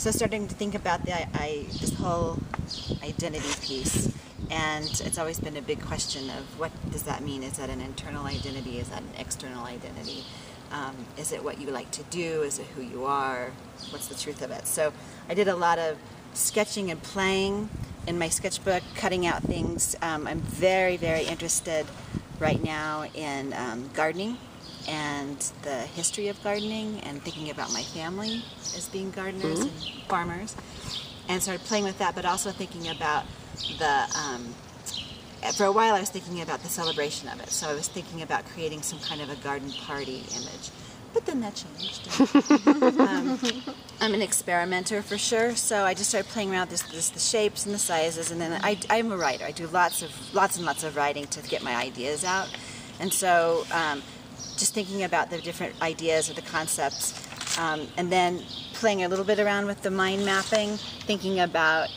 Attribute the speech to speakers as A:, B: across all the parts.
A: So starting to think about this whole identity piece, and it's always been a big question of what does that mean? Is that an internal identity? Is that an external identity? Is it what you like to do? Is it who you are? What's the truth of it? So I did a lot of sketching and playing in my sketchbook, cutting out things. I'm very, very interested right now in gardening and the history of gardening, and thinking about my family as being gardeners and farmers, and started playing with that, but also thinking about for a while I was thinking about the celebration of it. So I was thinking about creating some kind of a garden party image, but then that changed. I'm an experimenter for sure, so I just started playing around with the shapes and the sizes, and then I'm a writer. I do lots and lots of writing to get my ideas out, and so just thinking about the different ideas or the concepts, and then playing a little bit around with the mind mapping, thinking about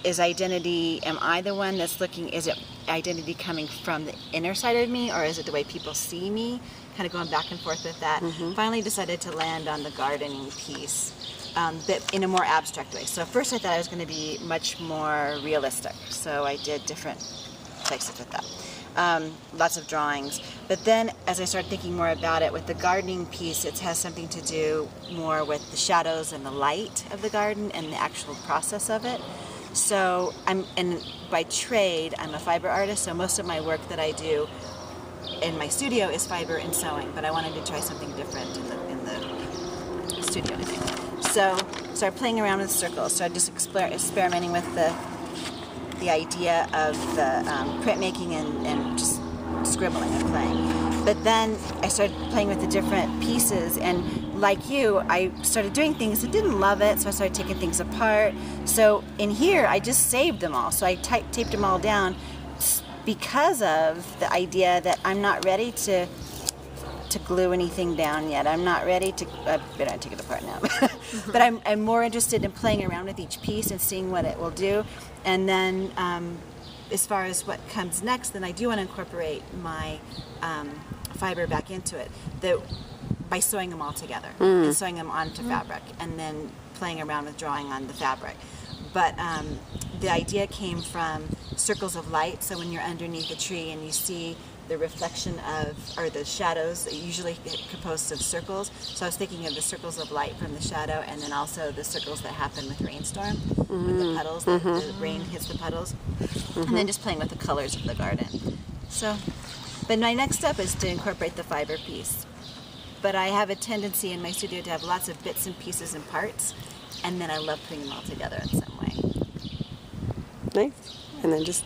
A: is identity, am I the one that's looking, is it identity coming from the inner side of me, or is it the way people see me? Kind of going back and forth with that. Finally decided to land on the gardening piece, but in a more abstract way. So at first I thought I was going to be much more realistic, so I did different places with that. Lots of drawings. But then as I started thinking more about it, with the gardening piece, it has something to do more with the shadows and the light of the garden and the actual process of it. So by trade, I'm a fiber artist, so most of my work that I do in my studio is fiber and sewing, but I wanted to try something different in the studio, I think. So started playing around with circles, started just experimenting with the idea of the printmaking and just scribbling and playing. But then I started playing with the different pieces, and like you, I started doing things that didn't love it, so I started taking things apart. So in here, I just saved them all. So I taped them all down because of the idea that I'm not ready to glue anything down yet. I'm not ready to, I better take it apart now. But I'm more interested in playing around with each piece and seeing what it will do. And then as far as what comes next, then I do want to incorporate my fiber back into it by sewing them all together and sewing them onto fabric, and then playing around with drawing on the fabric. But the idea came from circles of light. So when you're underneath a tree and you see the reflection or the shadows, usually composed of circles. So I was thinking of the circles of light from the shadow, and then also the circles that happen with rainstorm, with the puddles, the rain hits the puddles, and then just playing with the colors of the garden. So, but my next step is to incorporate the fiber piece. But I have a tendency in my studio to have lots of bits and pieces and parts, and then I love putting them all together in some way.
B: Nice. And then just